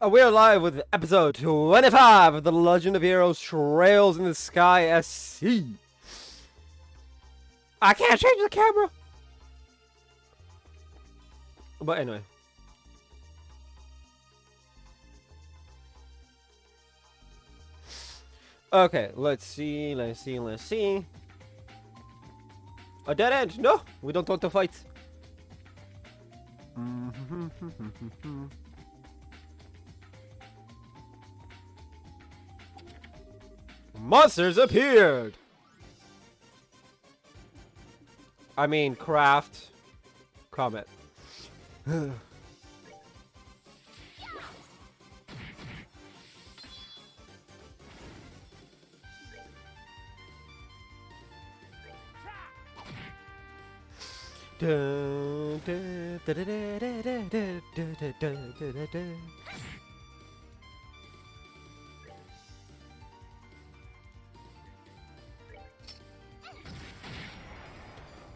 We're live with episode 25 of The Legend of Heroes Trails in the Sky SC. I can't change the camera! But anyway. Okay, let's see. A dead end! No! We don't want to fight. Monsters appeared! I mean, craft. Comment.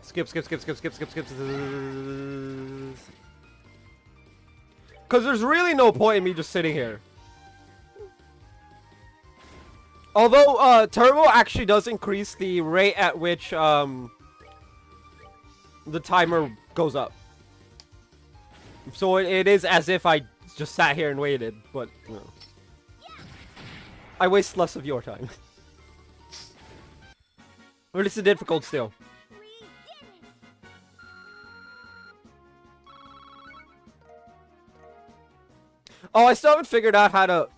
Skip. Because there's really no point in me just sitting here. Although, Turbo actually does increase the rate at which, the timer goes up. So it is as if I just sat here and waited, but, you know. I waste less of your time. Or it's difficult still. Oh, I still haven't figured out how to...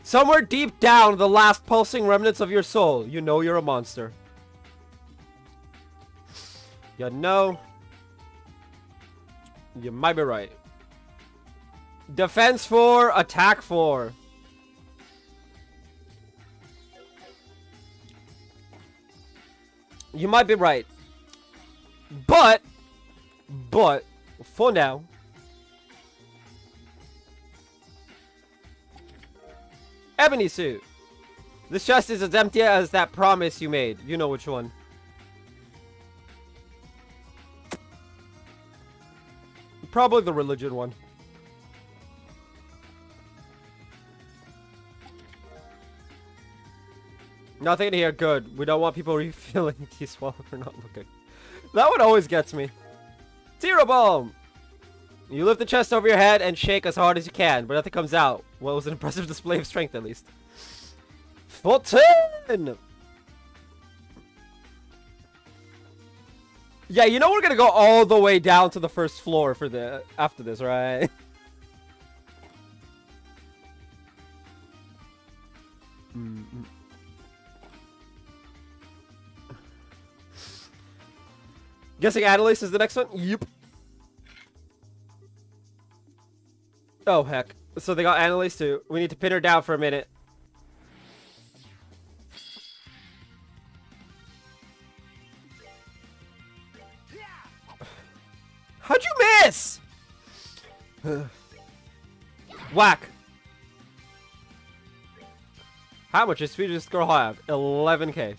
Somewhere deep down, the last pulsing remnants of your soul, you know you're a monster. You know. You might be right. Defense 4, attack 4. You might be right. But, for now... Ebony suit. This chest is as empty as that promise you made. You know which one. Probably the religion one. Nothing here. Good. We don't want people refilling these while we're not looking. That one always gets me. Zero Bomb! You lift the chest over your head and shake as hard as you can, but nothing comes out. Well, it was an impressive display of strength, at least. 14! Yeah, you know we're gonna go all the way down to the first floor for the after this, right? Guessing Annalise is the next one? Yep. Oh, heck. So they got Annalise too. We need to pin her down for a minute. How'd you miss? Whack. How much does this girl have? 11k.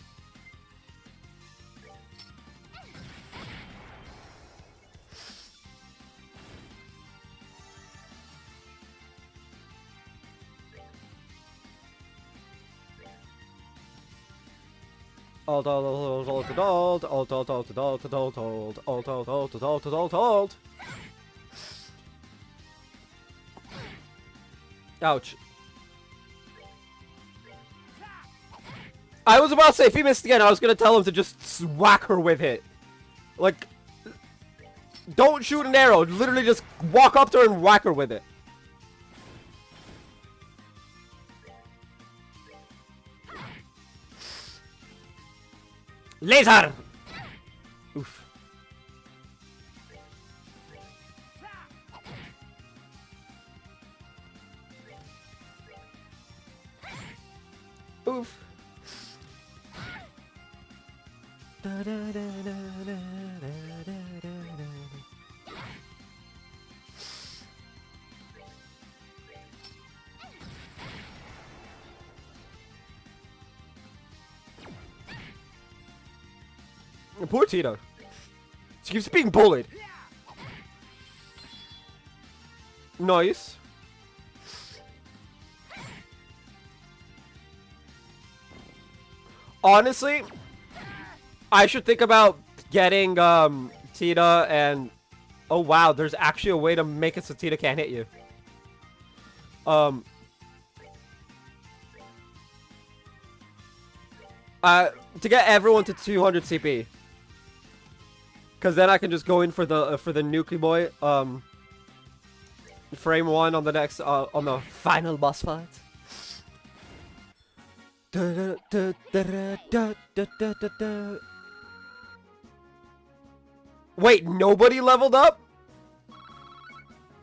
Alt. Ouch. I was about to say, if he missed again, I was gonna tell him to just whack her with it. Like, don't shoot an arrow. Literally just walk up to her and whack her with it. Laser! Oof. Oof. Poor Tito. She keeps being bullied. Nice. Honestly, I should think about getting Tita and... Oh wow, there's actually a way to make it so Tita can't hit you. To get everyone to 200 CP. Cause then I can just go in for the Nuki Boy frame 1 on the next on the final boss fight. Wait, nobody leveled up?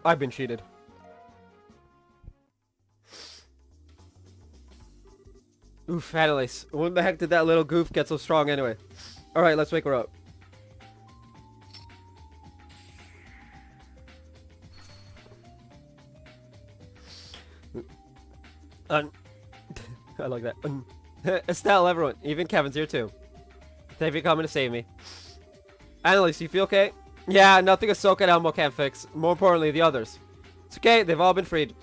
I've been cheated. Oof, Annalise. When the heck did that little goof get so strong anyway? Alright, let's wake her up. I like that. Estelle, everyone. Even Kevin's here too. Thank you for coming to save me. Annalise, you feel okay? Yeah, nothing Ahsoka and Elmo can't fix. More importantly, the others. It's okay, they've all been freed.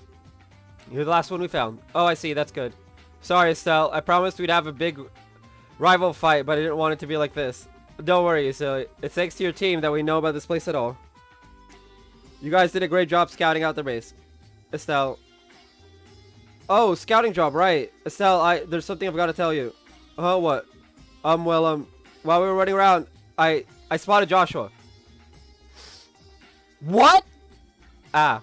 You're the last one we found. Oh, I see, that's good. Sorry, Estelle. I promised we'd have a big rival fight, but I didn't want it to be like this. Don't worry, so it's thanks to your team that we know about this place at all. You guys did a great job scouting out their base. Estelle. Oh, scouting job, right. Estelle, there's something I've got to tell you. Oh, what? Well, while we were running around, I spotted Joshua. What? Ah.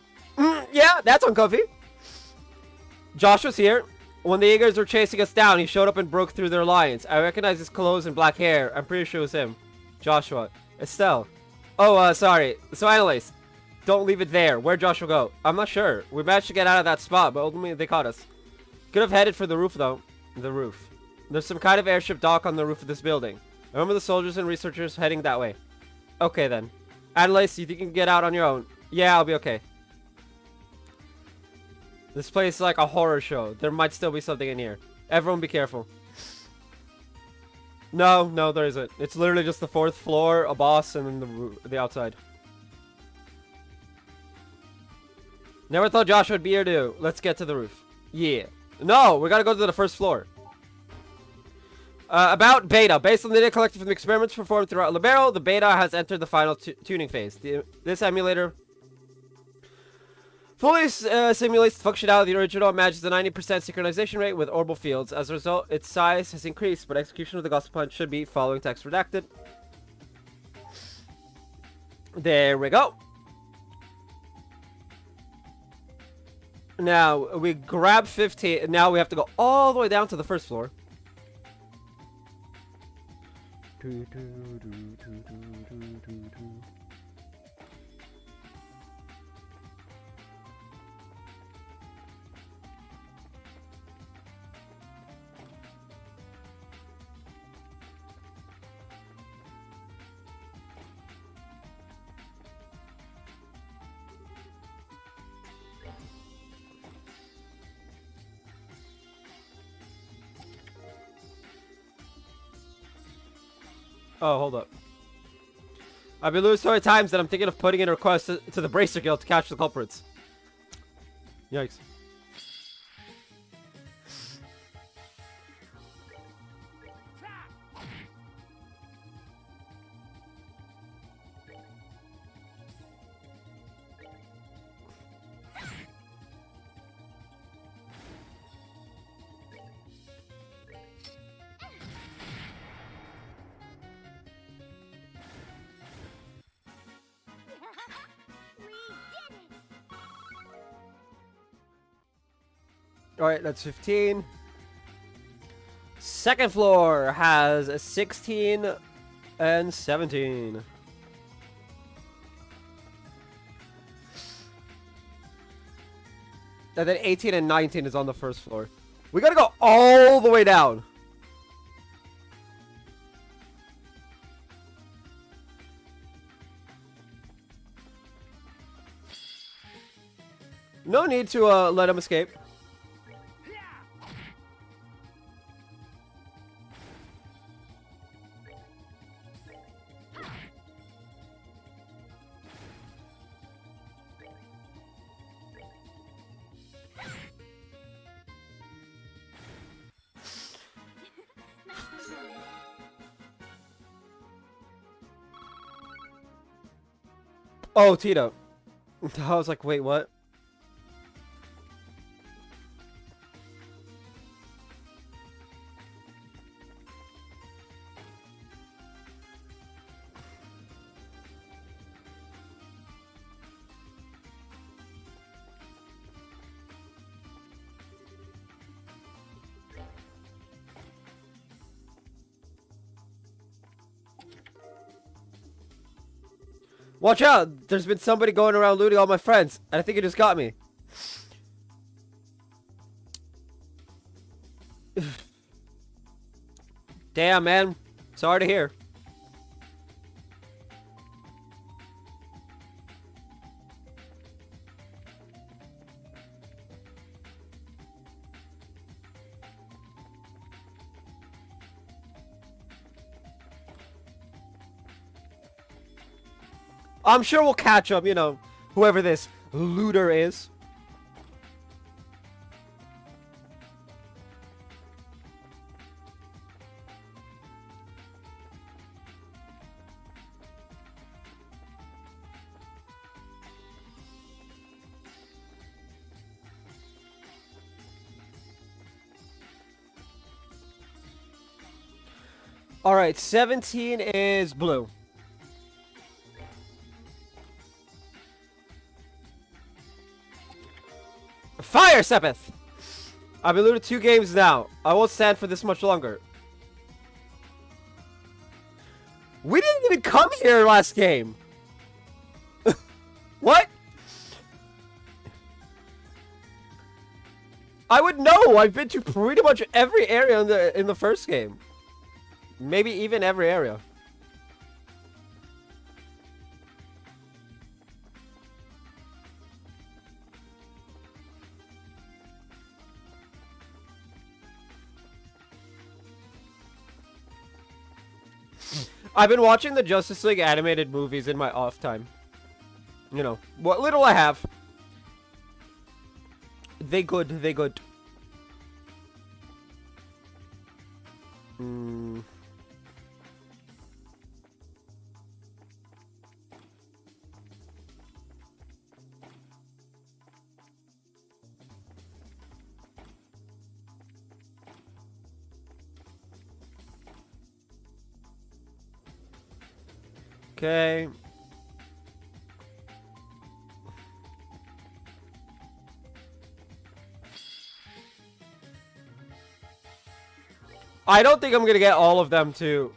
Yeah, that's uncomfy. Joshua's here. When the Eagers were chasing us down, he showed up and broke through their lines. I recognize his clothes and black hair. I'm pretty sure it was him. Joshua. Estelle. Oh, sorry. So, Annalise, don't leave it there. Where'd Joshua go? I'm not sure. We managed to get out of that spot, but ultimately they caught us. Could have headed for the roof, though. The roof. There's some kind of airship dock on the roof of this building. I remember the soldiers and researchers heading that way. Okay, then. Annalise, you think you can get out on your own? Yeah, I'll be okay. This place is like a horror show. There might still be something in here. Everyone be careful. No, there isn't. It's literally just the 4th floor, a boss, and then the outside. Never thought Joshua would be here too. Let's get to the roof. Yeah. No, we gotta go to the 1st floor. About Beta. Based on the data collected from the experiments performed throughout Libero, the Beta has entered the final tuning phase. This emulator fully simulates the functionality of the original and matches the 90% synchronization rate with orbital fields. As a result, its size has increased, but execution of the gospel plan should be following text redacted. There we go. Now, we grab 15. Now we have to go all the way down to the 1st floor. Oh, hold up. I've been losing so many times that I'm thinking of putting in a request to the Bracer Guild to catch the culprits. Yikes. Alright, that's 15. 2nd floor has a 16 and 17. And then 18 and 19 is on the 1st floor. We gotta go all the way down. No need to let him escape. Oh, Tito. I was like, wait, what? Watch out! There's been somebody going around looting all my friends, and I think it just got me. Damn, man. Sorry to hear. I'm sure we'll catch him, you know, whoever this looter is. Alright, 17 is blue. Fire, Sepith! I've been looted 2 games now. I won't stand for this much longer. We didn't even come here last game. What? I would know. I've been to pretty much every area in the first game. Maybe even every area. I've been watching the Justice League animated movies in my off time. You know, what little I have. They good, they good. Okay. I don't think I'm gonna get all of them too.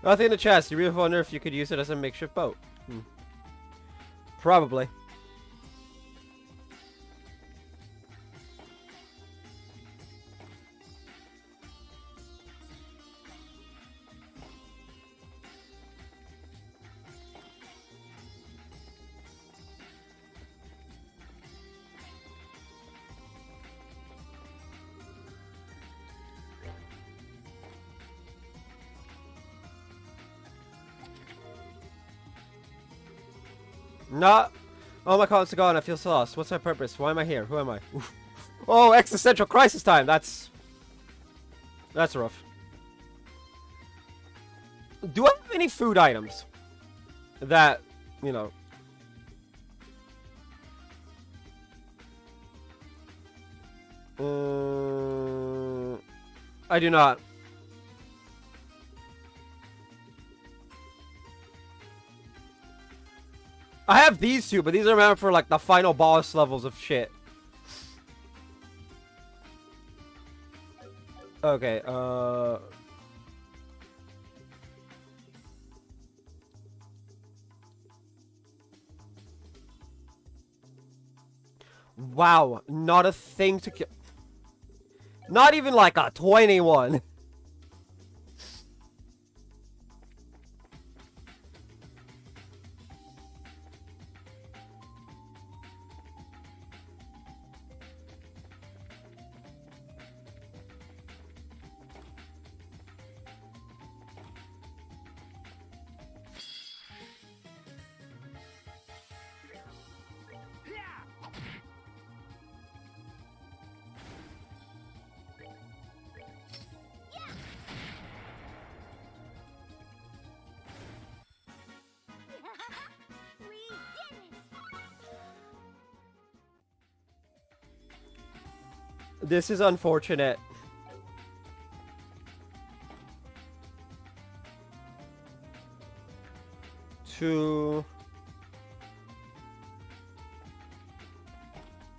Nothing in the chest. You really wonder if you could use it as a makeshift boat. Probably. Not. Oh, my comments are gone. I feel so lost. What's my purpose? Why am I here? Who am I? Oh, existential crisis time. That's rough. Do I have any food items that, you know? I do not. I have these two, but these are meant for like the final boss levels of shit. Okay, wow, not a thing to kill. Not even like a 21. This is unfortunate. Two,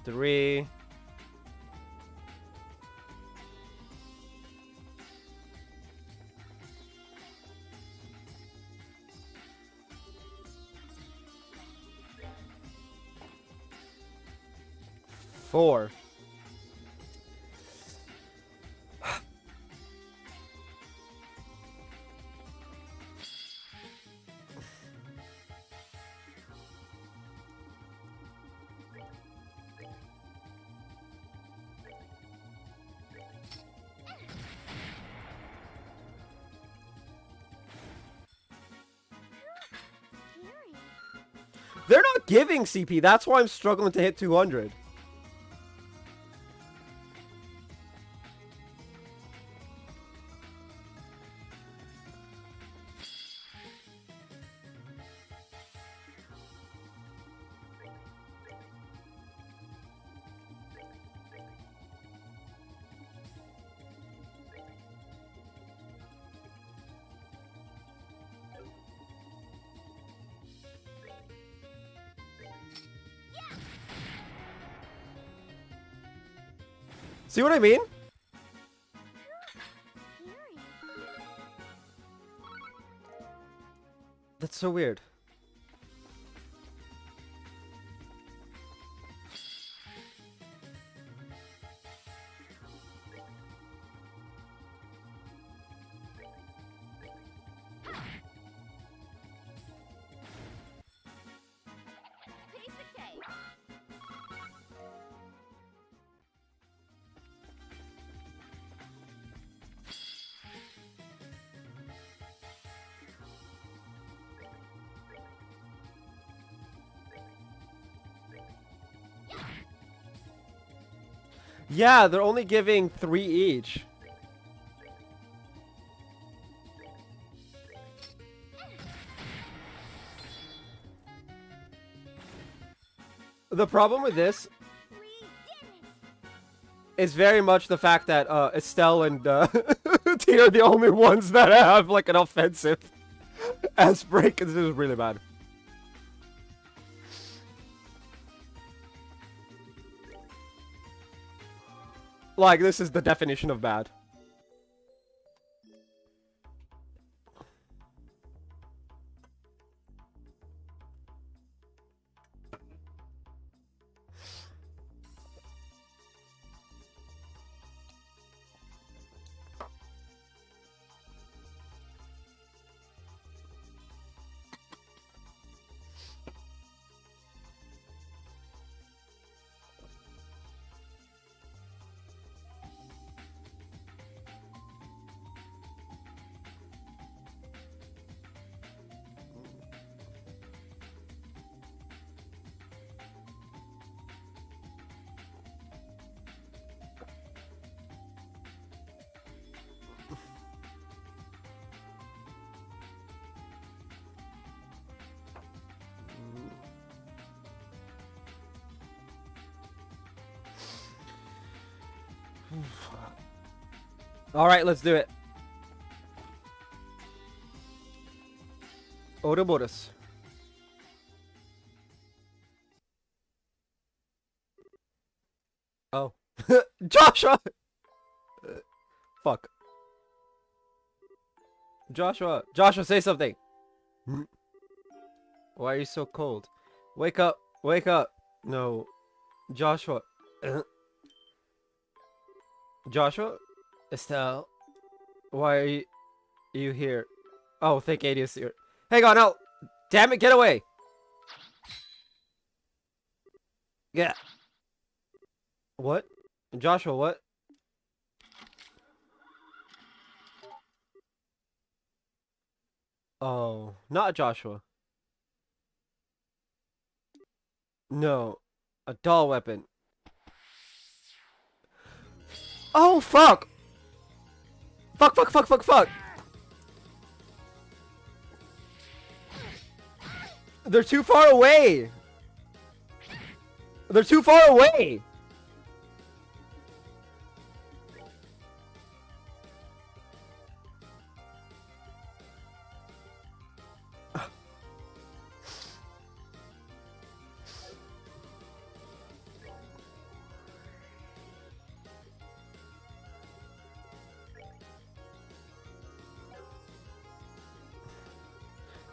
three. Four. They're not giving CP. That's why I'm struggling to hit 200. See what I mean? That's so weird. Yeah, they're only giving 3 each. The problem with this is very much the fact that Estelle and T are the only ones that have like an offensive S break, and this is really bad. Like, this is the definition of bad. Alright, let's do it. Ouroboros. Oh. Joshua! Fuck. Joshua! Joshua, say something! Why are you so cold? Wake up! Wake up! No. Joshua. Joshua? Estelle? Why are you here? Oh, think 80 is here. Hang on, no! Damn it, get away! Yeah. What? Joshua, what? Oh, not Joshua. No. A doll weapon. Oh, fuck! Fuck, fuck, fuck, fuck, fuck! They're too far away! They're too far away!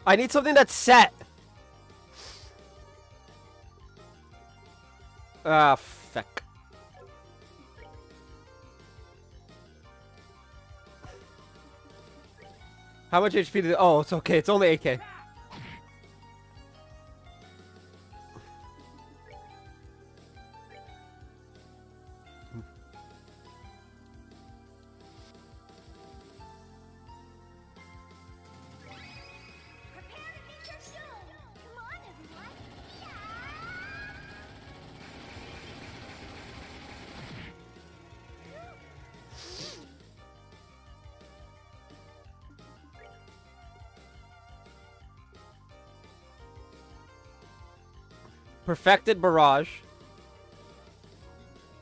I need something that's set. Ah, fuck. How much HP did? Oh, it's okay. It's only 8k. Perfected barrage.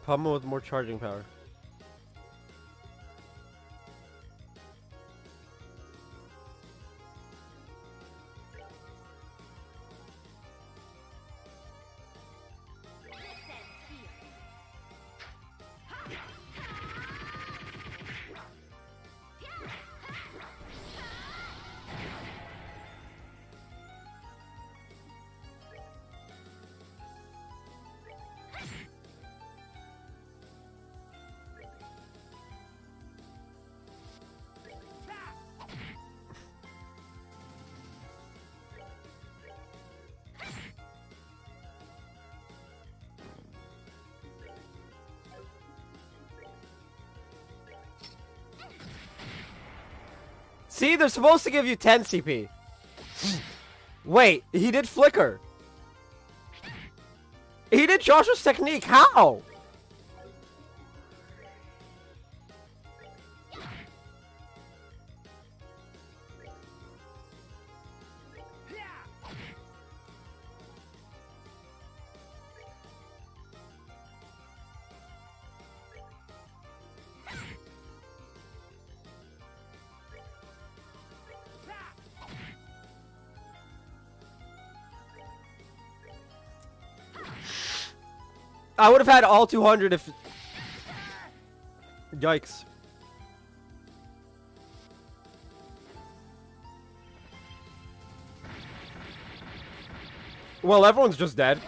Pummel with more charging power. See, they're supposed to give you 10 CP. Wait, he did flicker. He did Joshua's technique. How? I would have had all 200 if... Yikes. Well, everyone's just dead.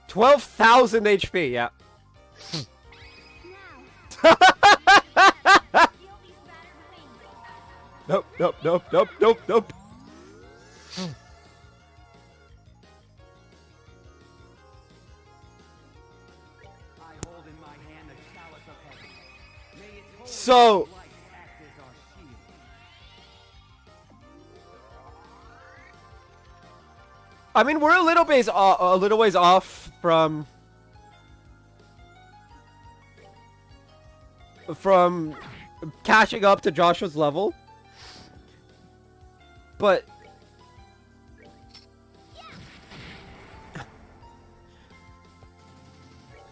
$12,000 HP, yeah. Nope, nope, nope, nope, nope, nope. So, I mean, we're a little ways off from catching up to Joshua's level. But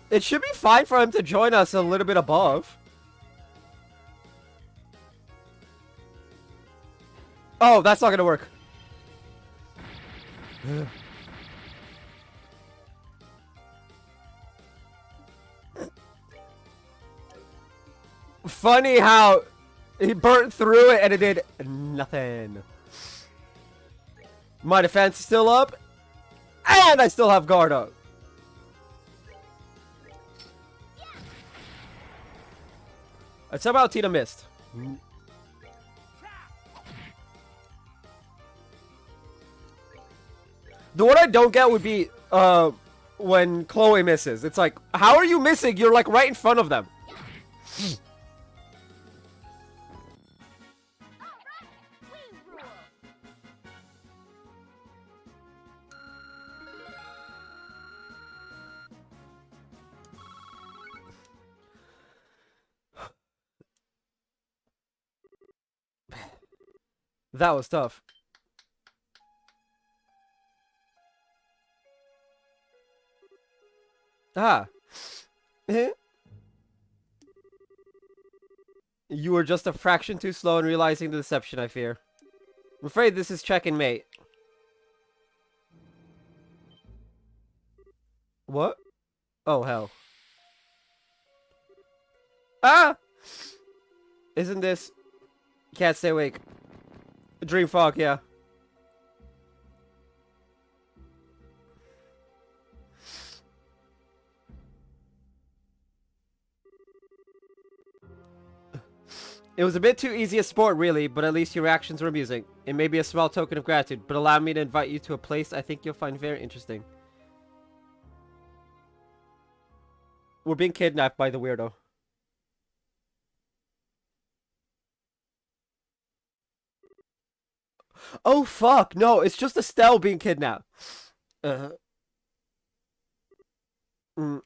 it should be fine for him to join us a little bit above. Oh, that's not gonna work. Funny how He burnt through it and it did nothing. My defense is still up. And I still have guard up. And somehow Tina missed. The one I don't get would be when Chloe misses. It's like, how are you missing? You're like right in front of them. That was tough. Ah. You were just a fraction too slow in realizing the deception, I fear. I'm afraid this is check and mate. What? Oh, hell. Ah! Isn't this... Can't stay awake. Dream fog, yeah. It was a bit too easy a sport, really, but at least your reactions were amusing. It may be a small token of gratitude, but allow me to invite you to a place I think you'll find very interesting. We're being kidnapped by the weirdo. Oh, fuck! No, it's just Estelle being kidnapped. Uh... Mm.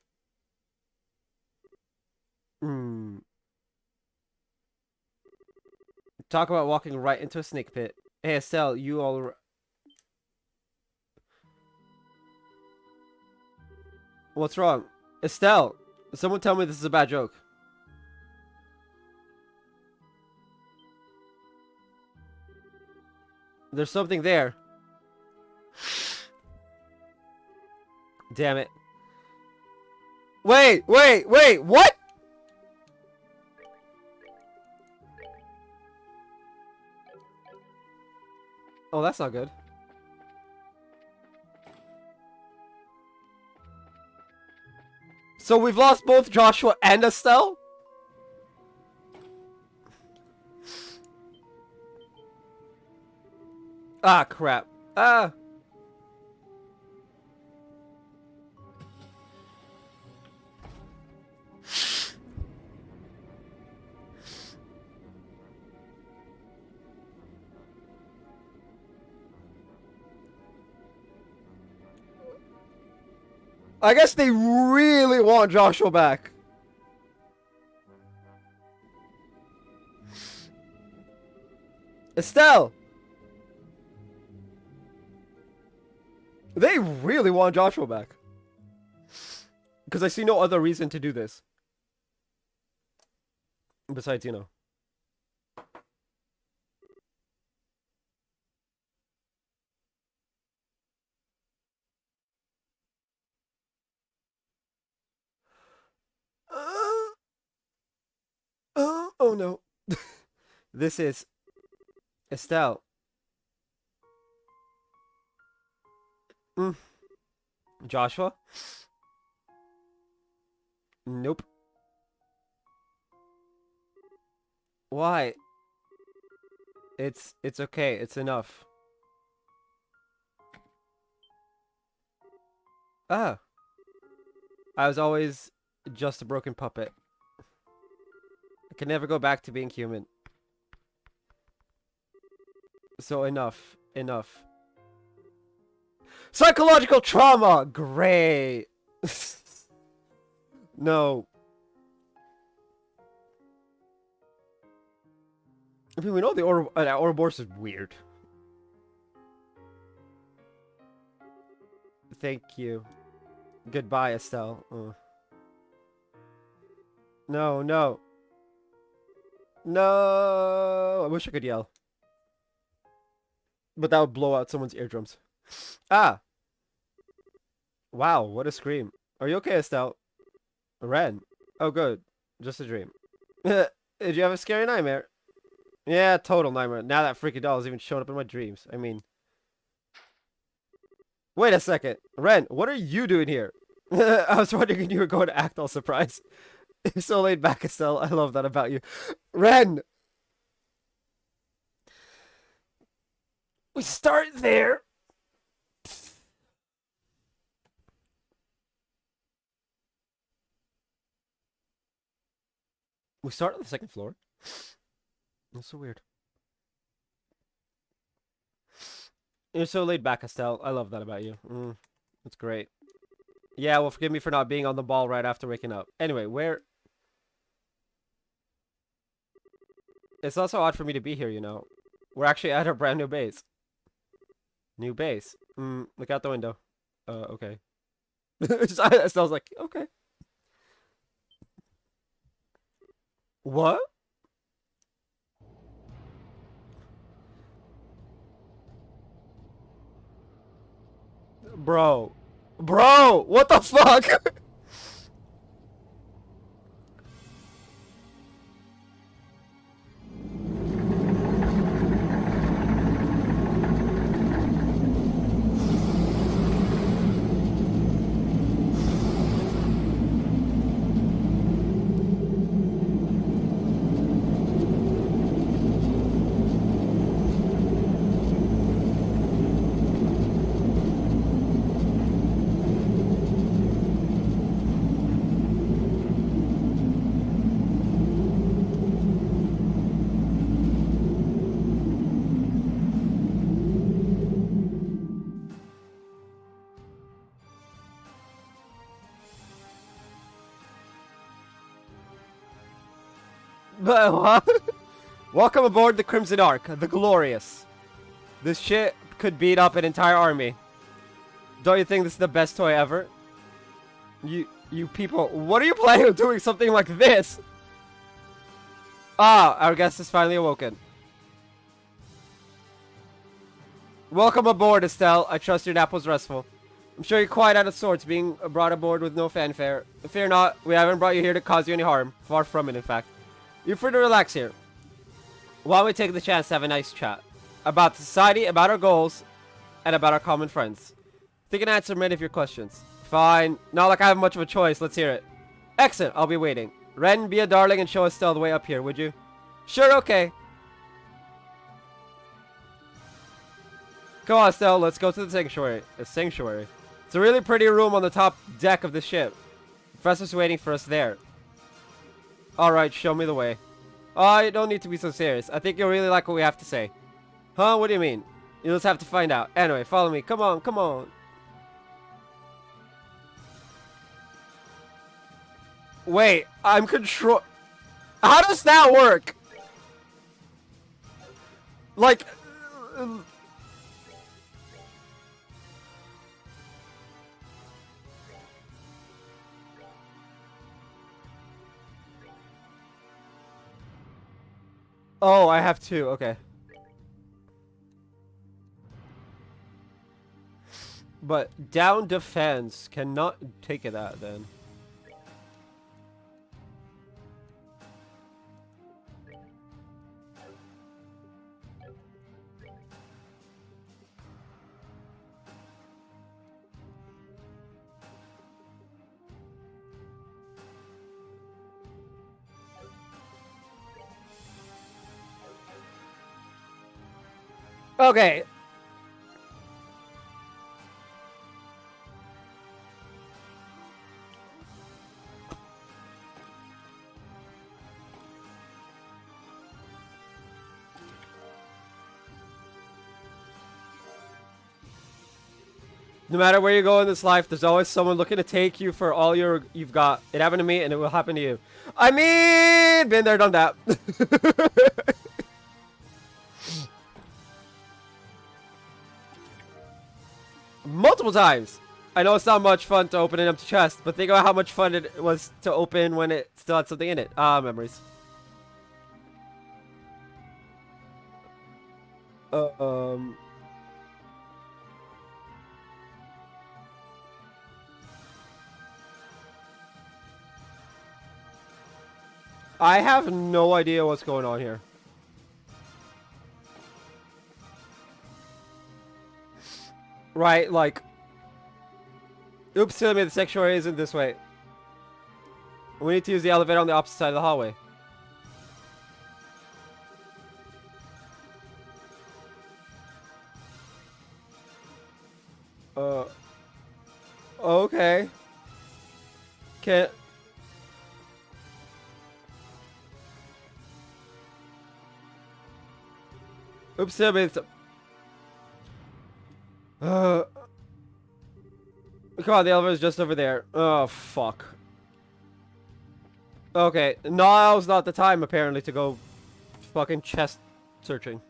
Mm. Talk about walking right into a snake pit. Hey, Estelle, you all... What's wrong? Estelle! Someone tell me this is a bad joke. There's something there. Damn it. Wait, what? Oh, that's not good. So we've lost both Joshua and Estelle? Ah, crap. Ah. I guess they really want Joshua back. Estelle! They really want Joshua back. Because I see no other reason to do this. Besides, you know. Oh no. This is Estelle. Joshua? Nope. Why? It's okay. It's enough. Ah. I was always just a broken puppet. I can never go back to being human. So enough. Enough. Psychological trauma! Great! No. I mean, we know the Ouroboros is weird. Thank you. Goodbye, Estelle. No, no. No! I wish I could yell. But that would blow out someone's eardrums. Ah! Wow, what a scream. Are you okay, Estelle? Ren. Oh, good. Just a dream. Did you have a scary nightmare? Yeah, total nightmare. Now that freaking doll is even showing up in my dreams. I mean, wait a second. Ren, what are you doing here? I was wondering if you were going to act all surprised. You're so laid back, Estelle. I love that about you. Ren! We start there. We start on the second floor. That's so weird. You're so laid back, Estelle. I love that about you. That's great. Yeah, well, forgive me for not being on the ball right after waking up. Anyway, where... It's also odd for me to be here, you know. We're actually at our brand new base. New base. Look out the window. Okay. Estelle's like, okay. What? Bro. Bro! What the fuck? What? Welcome aboard the Crimson Ark, the Glorious. This shit could beat up an entire army. Don't you think this is the best toy ever? You people, what are you planning on doing something like this? Ah, our guest is finally awoken. Welcome aboard, Estelle. I trust your nap was restful. I'm sure you're quite out of sorts being brought aboard with no fanfare. Fear not, we haven't brought you here to cause you any harm. Far from it, in fact. You're free to relax here. Why don't we take the chance to have a nice chat? About society, about our goals, and about our common friends. I think I can answer many of your questions. Fine. Not like I have much of a choice. Let's hear it. Excellent. I'll be waiting. Ren, be a darling and show Estelle the way up here, would you? Sure, okay. Come on, Estelle. Let's go to the sanctuary. The sanctuary. It's a really pretty room on the top deck of the ship. The professor's waiting for us there. Alright, show me the way. Oh, you don't need to be so serious. I think you'll really like what we have to say. Huh? What do you mean? You'll just have to find out. Anyway, follow me. Come on, come on. Wait, I'm control... How does that work? Like... Oh, I have two. Okay. But down defense cannot take it that then. Okay. No matter where you go in this life, there's always someone looking to take you for all you've got. It happened to me, and it will happen to you. I mean, been there, done that. Multiple times. I know it's not much fun to open an empty chest, but think about how much fun it was to open when it still had something in it. Ah, memories. Um... I have no idea what's going on here. Right, like... Oops, silly me, the sanctuary isn't this way. We need to use the elevator on the opposite side of the hallway. Uh... Okay. Can't... Oops, silly me, come on, the elevator's just over there. Oh, fuck. Okay, now's not the time, apparently, to go fucking chest searching.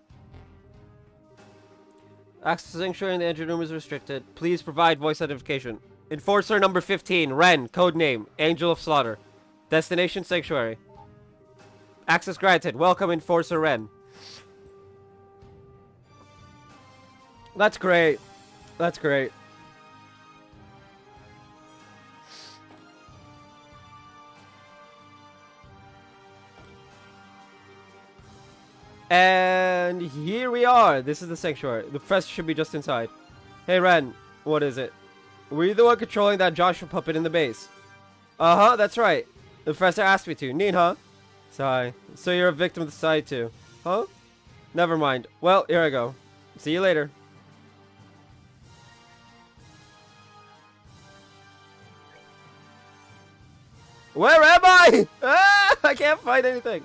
Access to sanctuary in the engine room is restricted. Please provide voice identification. Enforcer number 15, Ren, codename, Angel of Slaughter. Destination sanctuary. Access granted. Welcome, Enforcer Ren. That's great. That's great. And here we are. This is the sanctuary. The professor should be just inside. Hey, Ren. What is it? Were you the one controlling that Joshua puppet in the base? Uh-huh, that's right. The professor asked me to. Neat, huh? Sigh. So you're a victim of the society too. Huh? Never mind. Well, here I go. See you later. Where am I? Ah, I can't find anything.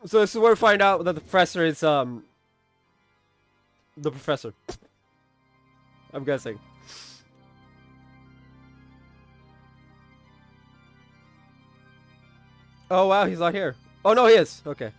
So this is where we find out that the professor is, the professor. I'm guessing. Oh, wow, he's not here. Oh, no, he is. Okay.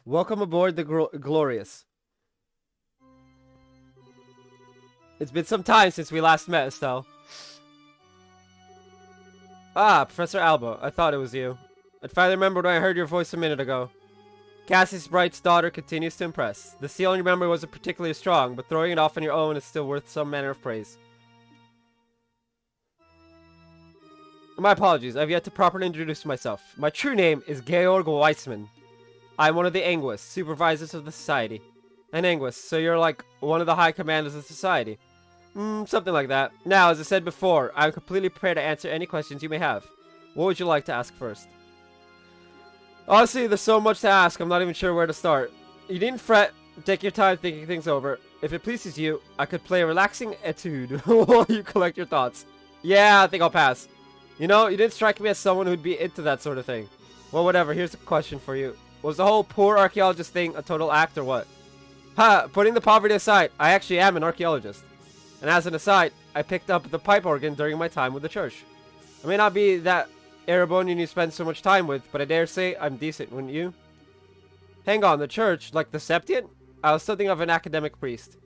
Welcome aboard the Glorious. It's been some time since we last met, Estelle. Ah, Professor Alba. I thought it was you. I finally remembered when I heard your voice a minute ago. Cassius Bright's daughter continues to impress. The seal on your memory wasn't particularly strong, but throwing it off on your own is still worth some manner of praise. My apologies, I've yet to properly introduce myself. My true name is Georg Weissman. I'm one of the Anguis, supervisors of the society. An Anguis, so you're like one of the high commanders of the society. Something like that. Now, as I said before, I'm completely prepared to answer any questions you may have. What would you like to ask first? Honestly, there's so much to ask, I'm not even sure where to start. You needn't fret, take your time thinking things over. If it pleases you, I could play a relaxing etude while you collect your thoughts. Yeah, I think I'll pass. You know, you didn't strike me as someone who'd be into that sort of thing. Well, whatever, here's a question for you. Was the whole poor archaeologist thing a total act or what? Ha! Putting the poverty aside, I actually am an archaeologist. And as an aside, I picked up the pipe organ during my time with the church. I may not be that Erebonian you spend so much time with, but I dare say I'm decent, wouldn't you? Hang on, the church? Like the Septient? I was something of an academic priest.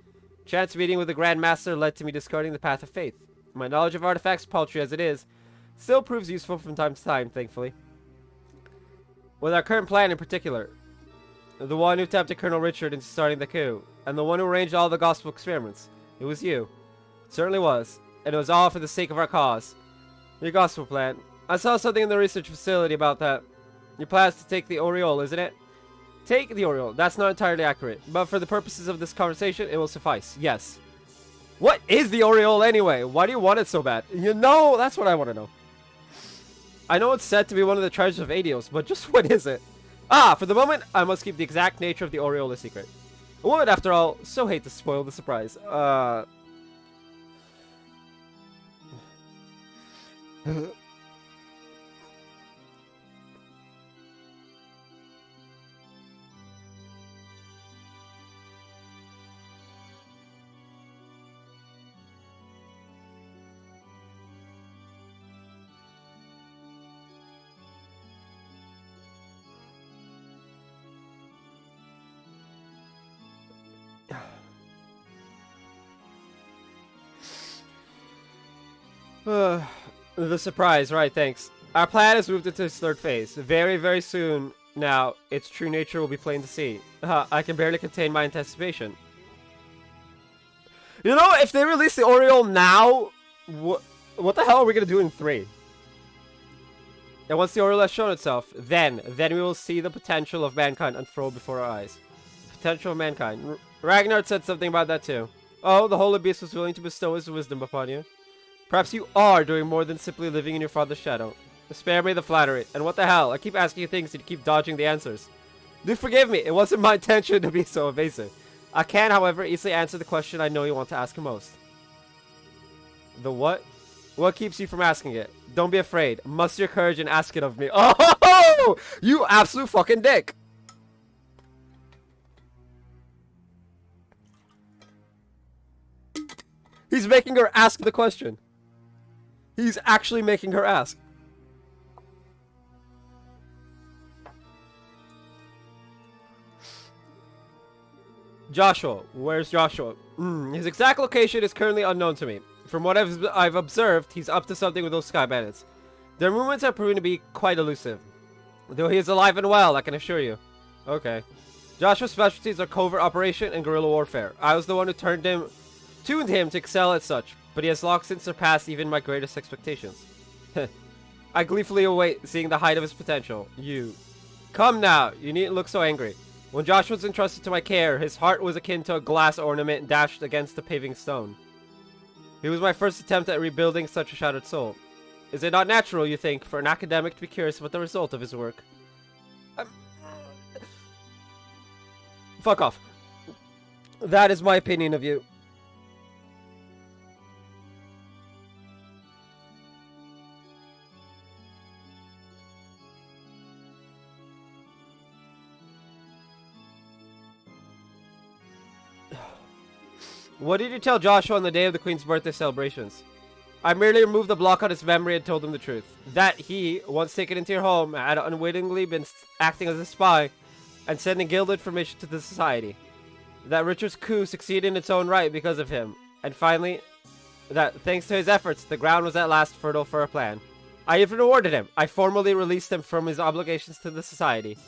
Chance meeting with the Grand Master led to me discarding the path of faith. My knowledge of artifacts, paltry as it is, still proves useful from time to time, thankfully. With our current plan in particular, the one who tempted Colonel Richard into starting the coup, and the one who arranged all the gospel experiments, it was you. It certainly was, and it was all for the sake of our cause. Your gospel plan. I saw something in the research facility about that. Your plan is to take the Oriole, isn't it? Take the Oriole. That's not entirely accurate, but for the purposes of this conversation, it will suffice. Yes. What is the Oriole anyway? Why do you want it so bad? You know, that's what I want to know. I know it's said to be one of the treasures of Adios, but just what is it? Ah, for the moment, I must keep the exact nature of the Oriole a secret. I would, after all, so hate to spoil the surprise. The surprise, right, thanks. Our plan has moved into its third phase. Very, very soon now, its true nature will be plain to see. I can barely contain my anticipation. You know, if they release the Oriole now, what the hell are we gonna do in 3? And once the Oriole has shown itself, then we will see the potential of mankind unfurl before our eyes. Potential of mankind. Ragnar said something about that too. Oh, the Holy Beast was willing to bestow his wisdom upon you. Perhaps you are doing more than simply living in your father's shadow. Spare me the flattery. And what the hell? I keep asking you things and you keep dodging the answers. Do forgive me. It wasn't my intention to be so evasive. I can, however, easily answer the question I know you want to ask most. The what? What keeps you from asking it? Don't be afraid. Muster your courage and ask it of me. Oh, you absolute fucking dick. He's making her ask the question. He's actually making her ask. Joshua. Where's Joshua? His exact location is currently unknown to me. From what I've observed, he's up to something with those Sky Bandits. Their movements have proven to be quite elusive. Though he is alive and well, I can assure you. Okay. Joshua's specialties are covert operation and guerrilla warfare. I was the one who tuned him to excel at such, but he has long since surpassed even my greatest expectations. I gleefully await seeing the height of his potential. You. Come now, you needn't look so angry. When Joshua was entrusted to my care, his heart was akin to a glass ornament dashed against the paving stone. He was my first attempt at rebuilding such a shattered soul. Is it not natural, you think, for an academic to be curious about the result of his work? Fuck off. That is my opinion of you. What did you tell Joshua on the day of the Queen's birthday celebrations? I merely removed the block on his memory and told him the truth. That he, once taken into your home, had unwittingly been acting as a spy and sending guild information to the society. That Richard's coup succeeded in its own right because of him. And finally, that thanks to his efforts, the ground was at last fertile for a plan. I even rewarded him. I formally released him from his obligations to the society.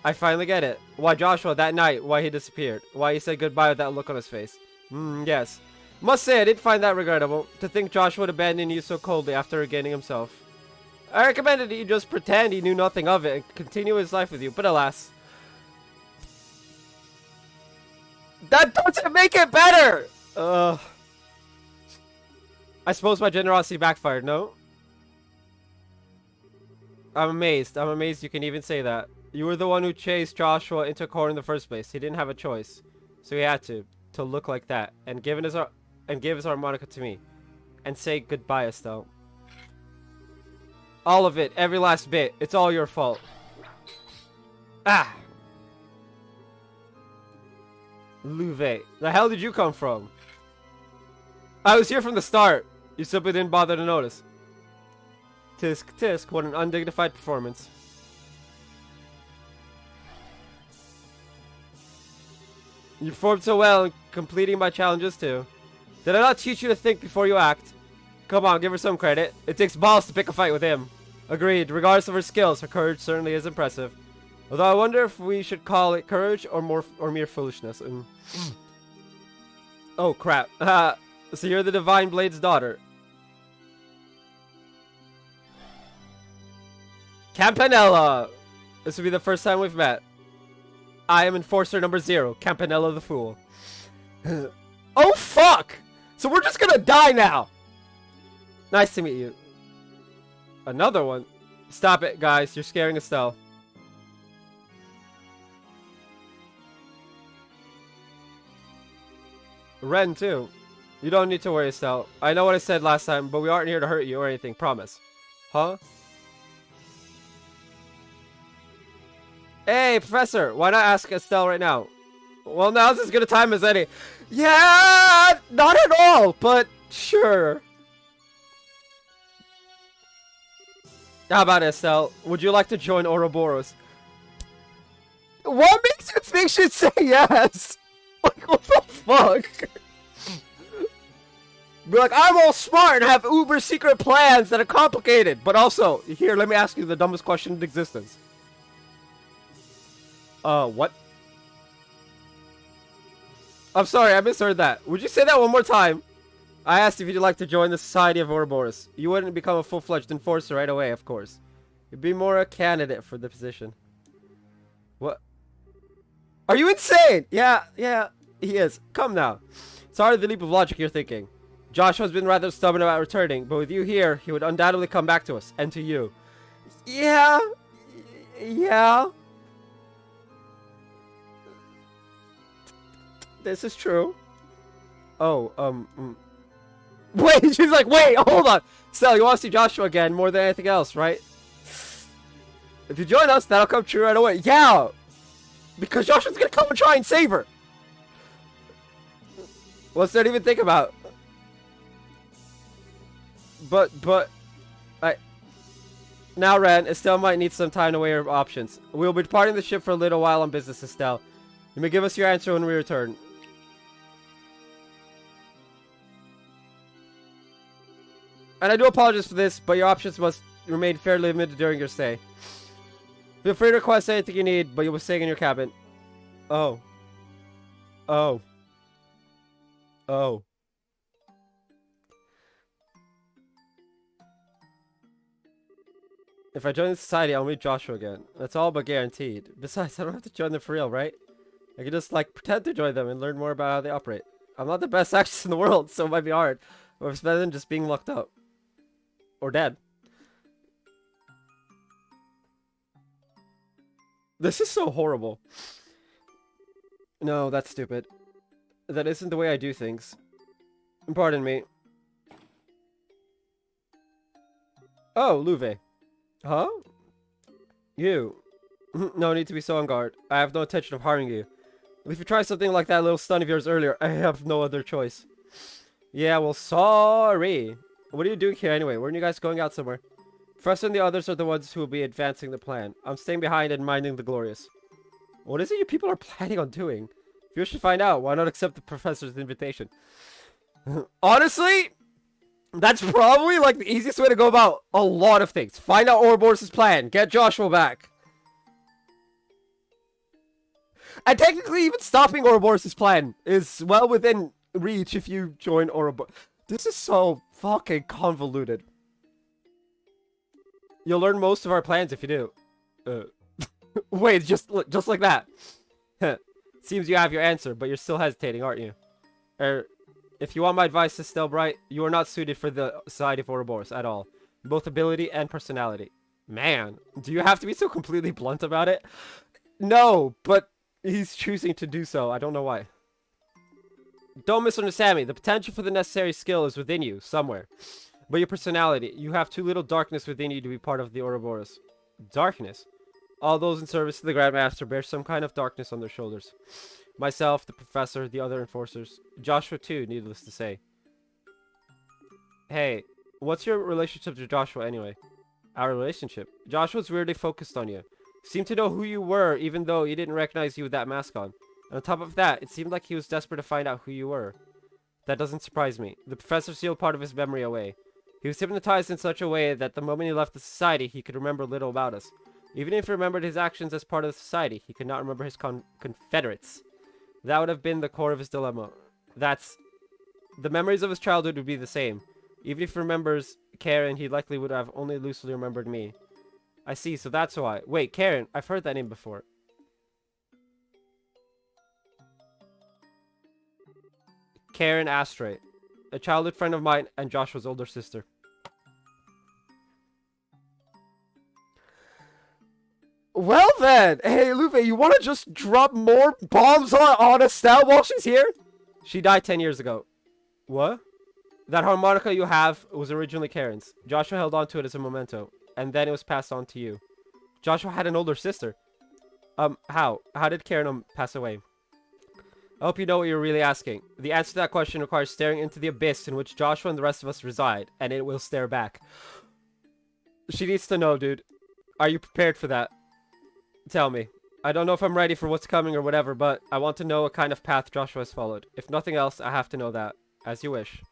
I finally get it. Why Joshua, that night, why he disappeared. Why he said goodbye with that look on his face. Yes. Must say, I did find that regrettable. To think Joshua would abandon you so coldly after regaining himself. I recommended that you just pretend he knew nothing of it and continue his life with you, but alas. That doesn't make it better! I suppose my generosity backfired, no? I'm amazed. I'm amazed you can even say that. You were the one who chased Joshua into a corner in the first place. He didn't have a choice. So he had to look like that. And give his harmonica to me. And say goodbye, Estelle. All of it. Every last bit. It's all your fault. Ah! Louvet. The hell did you come from? I was here from the start. You simply didn't bother to notice. Tisk, tisk. What an undignified performance. You performed so well in completing my challenges too. Did I not teach you to think before you act? Come on, give her some credit. It takes balls to pick a fight with him. Agreed. Regardless of her skills, her courage certainly is impressive. Although I wonder if we should call it courage or mere foolishness. Oh crap. So you're the Divine Blade's daughter. Campanella! This will be the first time we've met. I am Enforcer number 0, Campanella the Fool. Oh fuck! So we're just gonna die now! Nice to meet you. Another one? Stop it, guys. You're scaring Estelle. Ren, too. You don't need to worry, Estelle. I know what I said last time, but we aren't here to hurt you or anything. Promise. Huh? Hey, Professor, why not ask Estelle right now? Well, now's as good a time as any. Yeah, not at all, but sure. How about Estelle? Would you like to join Ouroboros? What makes you think she'd say yes? Like, what the fuck? Be like, I'm all smart and have uber secret plans that are complicated. But also, here, let me ask you the dumbest question in existence. What? I'm sorry, I misheard that. Would you say that one more time? I asked if you'd like to join the Society of Ouroboros. You wouldn't become a full-fledged enforcer right away, of course. You'd be more a candidate for the position. What? Are you insane? Yeah, he is. Come now. Sorry the leap of logic you're thinking. Joshua's been rather stubborn about returning, but with you here, he would undoubtedly come back to us, and to you. Yeah. This is true. Oh, Wait, she's like, wait, hold on. Stell, you want to see Joshua again more than anything else, right? If you join us, that'll come true right away. Yeah! Because Joshua's gonna come and try and save her! What's there to even think about? Now, Ren, Estelle might need some time to weigh her options. We'll be departing the ship for a little while on business, Estelle. You may give us your answer when we return. And I do apologize for this, but your options must remain fairly limited during your stay. Feel free to request anything you need, but you'll be staying in your cabin. Oh. If I join the society, I'll meet Joshua again. That's all but guaranteed. Besides, I don't have to join them for real, right? I can just, like, pretend to join them and learn more about how they operate. I'm not the best actress in the world, so it might be hard. But it's better than just being locked up. Or dead. This is so horrible. No, that's stupid. That isn't the way I do things. Pardon me. Oh, Louve. Huh? You. No need to be so on guard. I have no intention of harming you. If you tried something like that little stun of yours earlier, I have no other choice. Yeah, well, sorry. What are you doing here anyway? Weren't you guys going out somewhere? Professor and the others are the ones who will be advancing the plan. I'm staying behind and minding the glorious. What is it you people are planning on doing? If you should find out, why not accept the professor's invitation? Honestly, that's probably like the easiest way to go about a lot of things. Find out Ouroboros' plan. Get Joshua back. And technically, even stopping Ouroboros' plan is well within reach if you join Ouroboros. This is so fucking convoluted. You'll learn most of our plans if you do. Wait, just like that. Seems you have your answer, but you're still hesitating, aren't you? If you want my advice, Estelle Bright, you are not suited for the Society of Ouroboros at all. Both ability and personality. Man, do you have to be so completely blunt about it? No, but he's choosing to do so. I don't know why. Don't misunderstand me. The potential for the necessary skill is within you, somewhere. But your personality, you have too little darkness within you to be part of the Ouroboros. Darkness? All those in service to the Grandmaster bear some kind of darkness on their shoulders. Myself, the professor, the other enforcers. Joshua too, needless to say. Hey, what's your relationship to Joshua anyway? Our relationship? Joshua's weirdly focused on you. Seemed to know who you were, even though he didn't recognize you with that mask on. And on top of that, it seemed like he was desperate to find out who you were. That doesn't surprise me. The professor sealed part of his memory away. He was hypnotized in such a way that the moment he left the society, he could remember little about us. Even if he remembered his actions as part of the society, he could not remember his confederates. That would have been the core of his dilemma. The memories of his childhood would be the same. Even if he remembers Karen, he likely would have only loosely remembered me. I see, so that's why. Wait, Karen, I've heard that name before. Karen Astray. A childhood friend of mine and Joshua's older sister. Well then! Hey, Luffy, you want to just drop more bombs on Estelle while she's here? She died 10 years ago. What? That harmonica you have was originally Karen's. Joshua held on to it as a memento, and then it was passed on to you. Joshua had an older sister. How? How did Karen pass away? I hope you know what you're really asking. The answer to that question requires staring into the abyss in which Joshua and the rest of us reside, and it will stare back. She needs to know, dude. Are you prepared for that? Tell me. I don't know if I'm ready for what's coming or whatever, but I want to know what kind of path Joshua has followed. If nothing else, I have to know that. As you wish.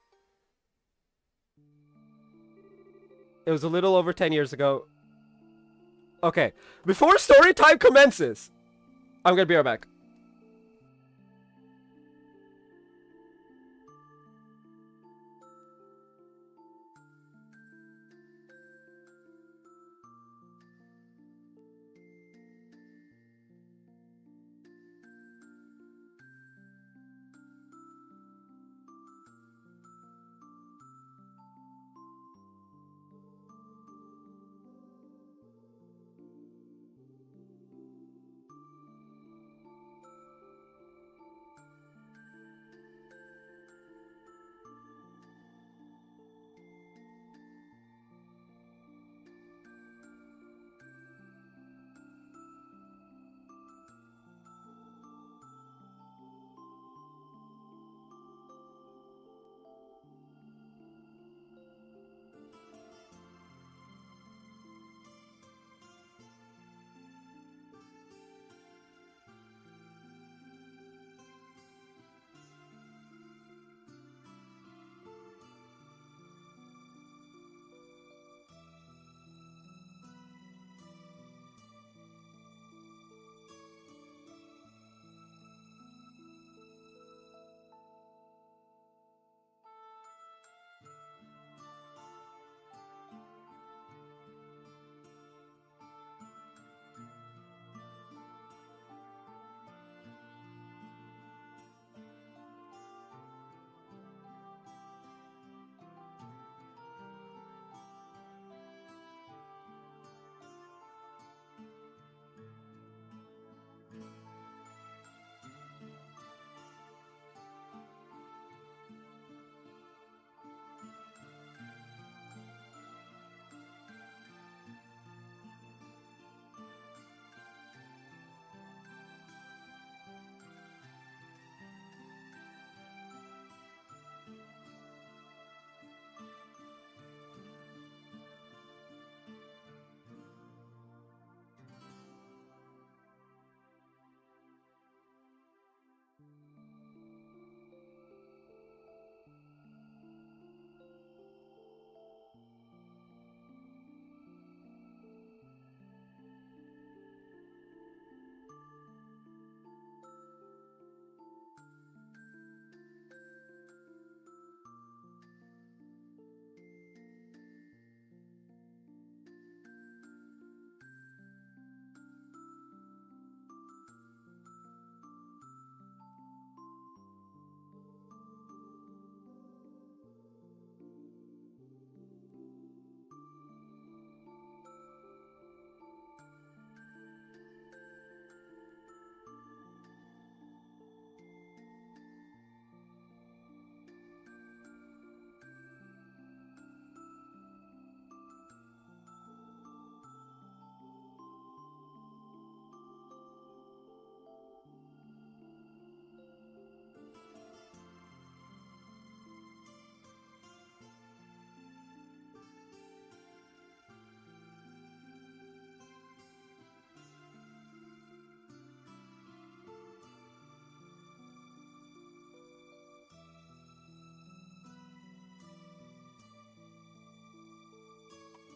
It was a little over 10 years ago. Okay, before story time commences, I'm gonna be right back.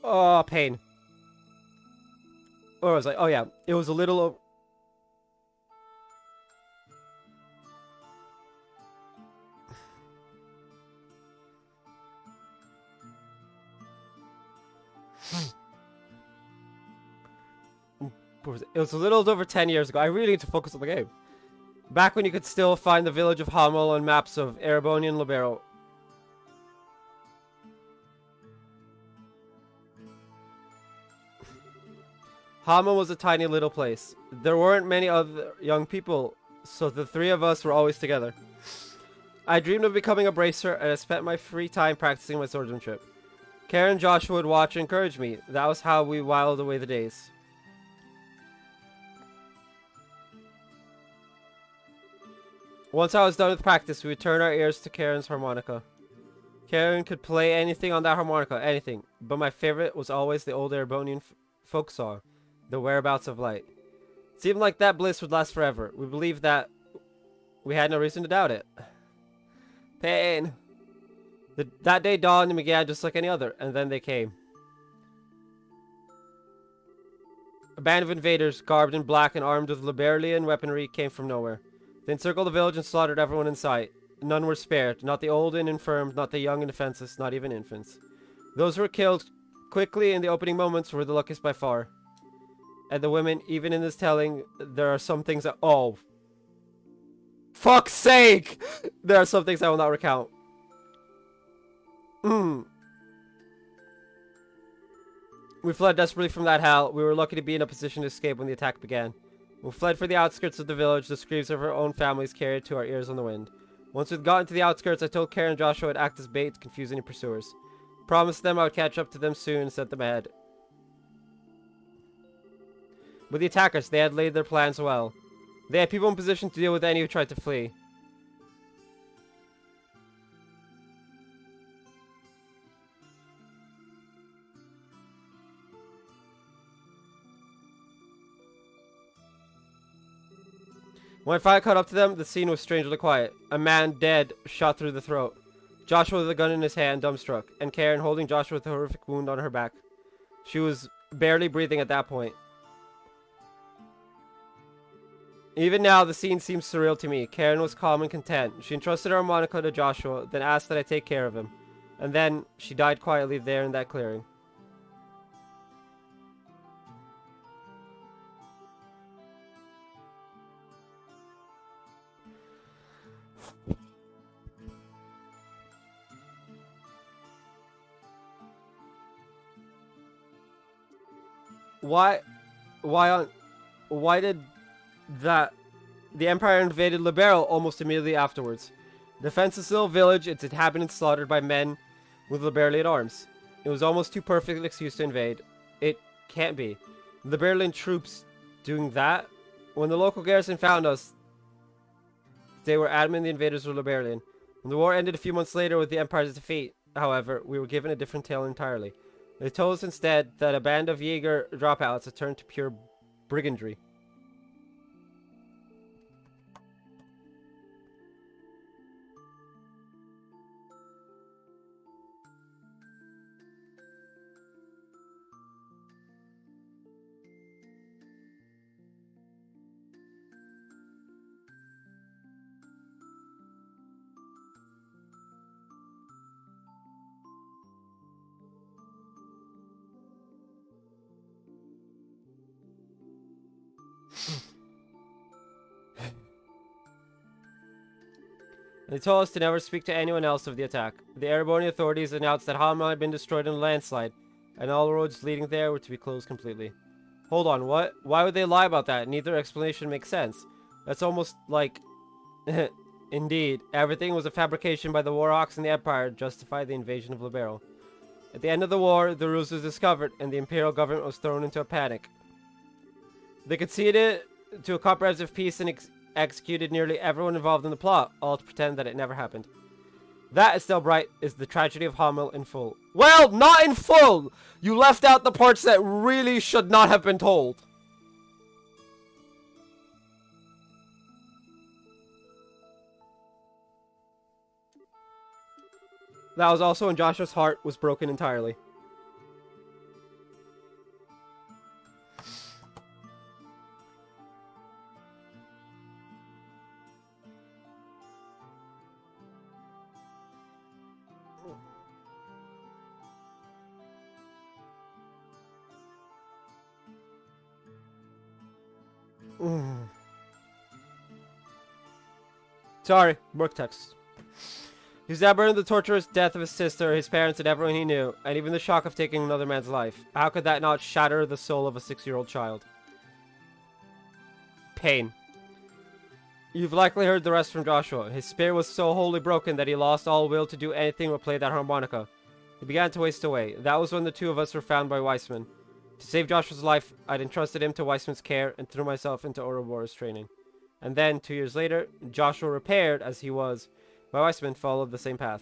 Oh, pain. Or was I? Oh yeah, it was a little over. It was a little over 10 years ago. I really need to focus on the game. Back when you could still find the village of Hamel on maps of Erebonian and Libero. Hamel was a tiny little place. There weren't many other young people, so the three of us were always together. I dreamed of becoming a bracer, and I spent my free time practicing my swordsmanship. Karen and Joshua would watch and encourage me. That was how we whiled away the days. Once I was done with practice, we would turn our ears to Karen's harmonica. Karen could play anything on that harmonica, anything. But my favorite was always the old Erebonian folk song, The Whereabouts of Light. It seemed like that bliss would last forever. We believed that. We had no reason to doubt it. Pain. That day dawned and began just like any other, and then they came. A band of invaders, garbed in black and armed with Liberalian weaponry, came from nowhere. They encircled the village and slaughtered everyone in sight. None were spared, not the old and infirm, not the young and defenseless, not even infants. Those who were killed quickly in the opening moments were the luckiest by far. And the women, even in this telling, there are some things that... Oh. Fuck's sake! There are some things I will not recount. We fled desperately from that hell. We were lucky to be in a position to escape when the attack began. We fled for the outskirts of the village. The screams of our own families carried to our ears on the wind. Once we'd gotten to the outskirts, I told Karen and Joshua would act as bait to confuse any pursuers. Promised them I would catch up to them soon and sent them ahead. With the attackers, they had laid their plans well. They had people in position to deal with any who tried to flee. When I finally caught up to them, the scene was strangely quiet. A man, dead, shot through the throat. Joshua with a gun in his hand, dumbstruck, and Karen holding Joshua with a horrific wound on her back. She was barely breathing at that point. Even now, the scene seems surreal to me. Karen was calm and content. She entrusted her harmonica to Joshua, then asked that I take care of him. And then, she died quietly there in that clearing. Why did that the Empire invaded Liberal almost immediately afterwards? Defenseless little village, its inhabitants slaughtered by men with Liberalian arms. It was almost too perfect an excuse to invade. It can't be. Liberalian troops doing that? When the local garrison found us, they were adamant the invaders were Liberalian. When the war ended a few months later with the Empire's defeat, however, we were given a different tale entirely. They told us instead that a band of Jaeger dropouts had turned to pure brigandry. They told us to never speak to anyone else of the attack. The Erebonian authorities announced that Hamel had been destroyed in a landslide, and all roads leading there were to be closed completely. Hold on, what? Why would they lie about that? Neither explanation makes sense. That's almost like... Indeed, everything was a fabrication by the Warhawks and the Empire to justify the invasion of Liberal. At the end of the war, the ruse was discovered, and the Imperial government was thrown into a panic. They conceded to a comprehensive peace and executed nearly everyone involved in the plot, all to pretend that it never happened. That, Estelle Bright, is the tragedy of Hamel in full. Well, not in full! You left out the parts that really should not have been told. That was also when Joshua's heart was broken entirely. Sorry, work text. He was now burned the torturous death of his sister, his parents, and everyone he knew, and even the shock of taking another man's life. How could that not shatter the soul of a 6-year-old child? Pain. You've likely heard the rest from Joshua. His spirit was so wholly broken that he lost all will to do anything but play that harmonica. He began to waste away. That was when the two of us were found by Weissman. To save Joshua's life, I'd entrusted him to Weissman's care and threw myself into Ouroboros training. And then, 2 years later, Joshua, repaired as he was by Weissman, followed the same path.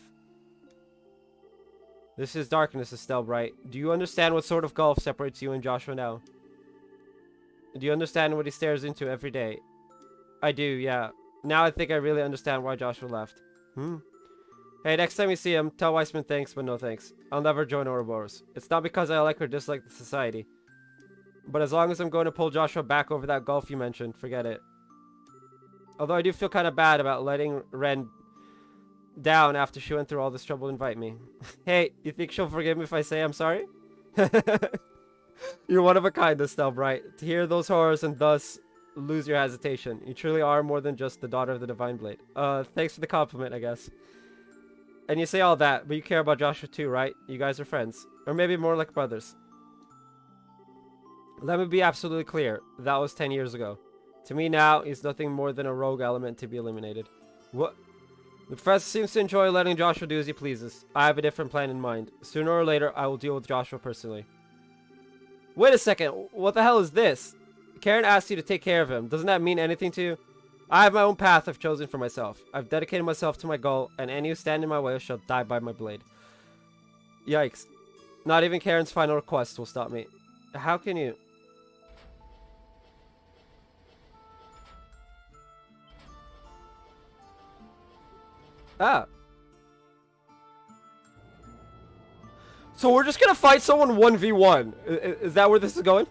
This is darkness, Estelle Bright. Do you understand what sort of gulf separates you and Joshua now? Do you understand what he stares into every day? I do, yeah. Now I think I really understand why Joshua left. Hey, next time you see him, tell Weissman thanks, but no thanks. I'll never join Ouroboros. It's not because I like or dislike the society. But as long as I'm going to pull Joshua back over that gulf you mentioned, forget it. Although I do feel kind of bad about letting Ren down after she went through all this trouble to invite me. Hey, you think she'll forgive me if I say I'm sorry? You're one of a kind, Estelle Bright. To hear those horrors and thus lose your hesitation. You truly are more than just the daughter of the Divine Blade. Thanks for the compliment, I guess. And you say all that, but you care about Joshua too, right? You guys are friends. Or maybe more like brothers. Let me be absolutely clear. That was 10 years ago. To me now, he's nothing more than a rogue element to be eliminated. What? The professor seems to enjoy letting Joshua do as he pleases. I have a different plan in mind. Sooner or later, I will deal with Joshua personally. Wait a second. What the hell is this? Karen asked you to take care of him. Doesn't that mean anything to you? I have my own path I've chosen for myself. I've dedicated myself to my goal, and any who stand in my way shall die by my blade. Yikes. Not even Karen's final request will stop me. How can you... Ah. So we're just gonna fight someone 1v1. Is that where this is going?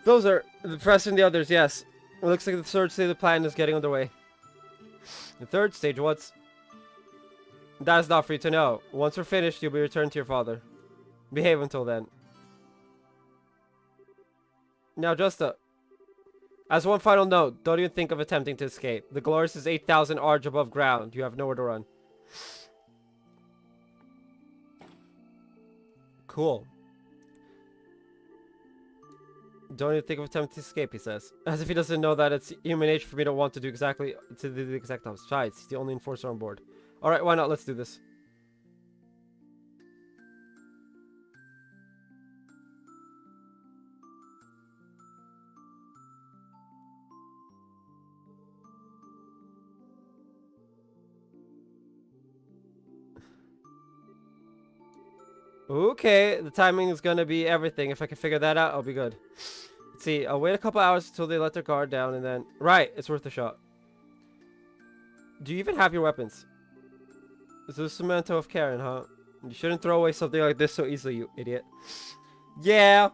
Those are the press and the others, yes. It looks like the third stage of the plan is getting underway. The third stage, what's... That's not for you to know. Once we're finished, you'll be returned to your father. Behave until then. Now, as one final note, don't even think of attempting to escape. The Glorious is 8,000 arch above ground. You have nowhere to run. Cool. Don't even think of attempting to escape, he says. As if he doesn't know that it's human nature for me to want to do the exact opposite. Besides, he's the only enforcer on board. Alright, why not? Let's do this. Okay, the timing is gonna be everything. If I can figure that out, I'll be good. Let's see, I'll wait a couple hours until they let their guard down and then... Right, it's worth a shot. Do you even have your weapons? Is this a memento of Karen, huh? You shouldn't throw away something like this so easily, you idiot. Yeah!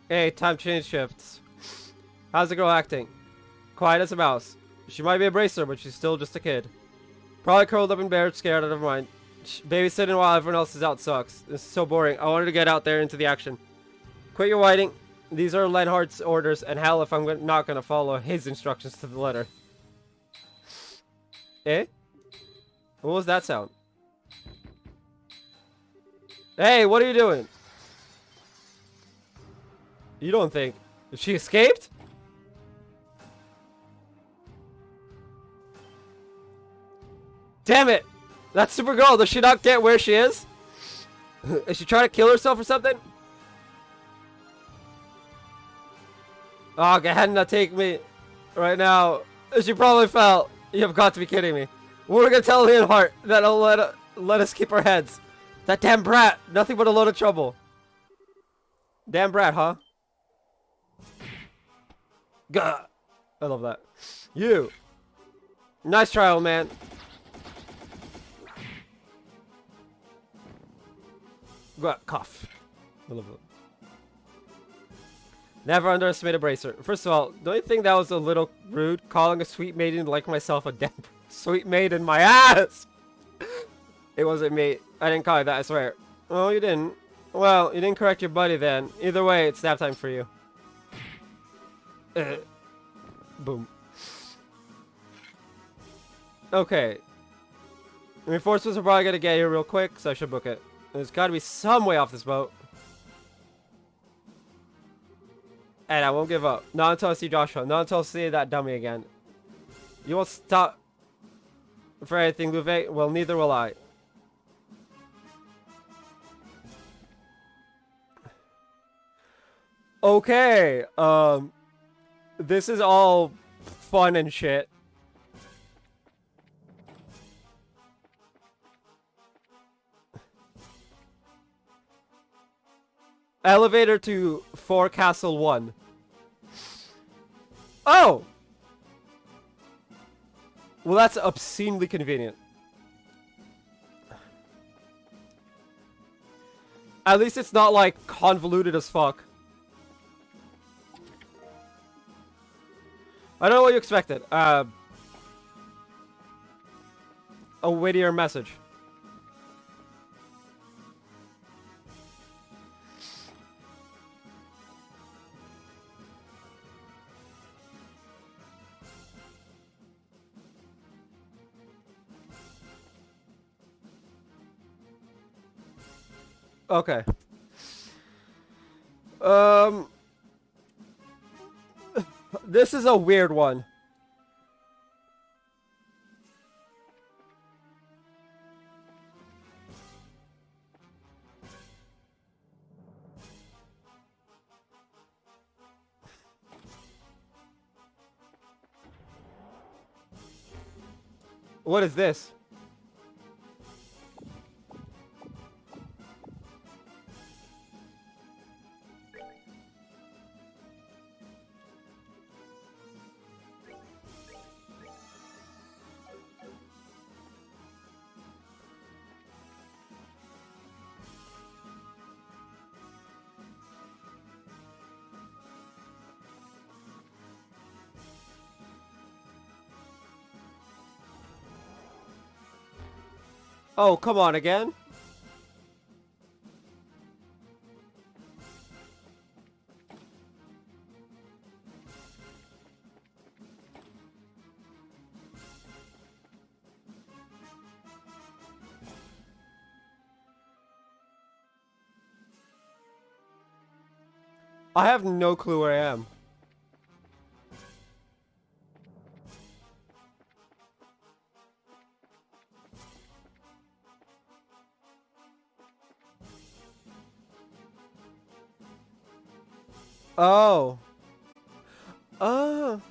Hey, time change shifts. How's the girl acting? Quiet as a mouse. She might be a bracer, but she's still just a kid. Probably curled up in bed, scared out of her mind. Babysitting while everyone else is out sucks. This is so boring. I wanted to get out there into the action. Quit your whining. These are Lenhart's orders, and hell if I'm not gonna follow his instructions to the letter. Eh? What was that sound? Hey, what are you doing? You don't think... She escaped? Damn it! That Supergirl, does she not get where she is? Is she trying to kill herself or something? Oh, Gehenna, take me right now. She probably fell. You've got to be kidding me. We're gonna tell Leonhardt that'll let us keep our heads. That damn brat, nothing but a load of trouble. Damn brat, huh? Gah. I love that. You. Nice try, old man. Cough. I love it. Never underestimate a bracer. First of all, don't you think that was a little rude? Calling a sweet maiden like myself a damn sweet maiden, my ass! It wasn't me. I didn't call you that, I swear. Oh, you didn't? Well, you didn't correct your buddy then. Either way, it's nap time for you. Boom. Okay. Reinforcements are probably gonna get here real quick, so I should book it. There's gotta be some way off this boat. And I won't give up. Not until I see Joshua. Not until I see that dummy again. You won't stop for anything, Louvet? Well, neither will I. Okay, this is all fun and shit. Elevator to Forecastle 1. Oh! Well, that's obscenely convenient. At least it's not, like, convoluted as fuck. I don't know what you expected. A wittier message. Okay. This is a weird one. What is this? Oh, come on again. I have no clue where I am. Oh. Oh.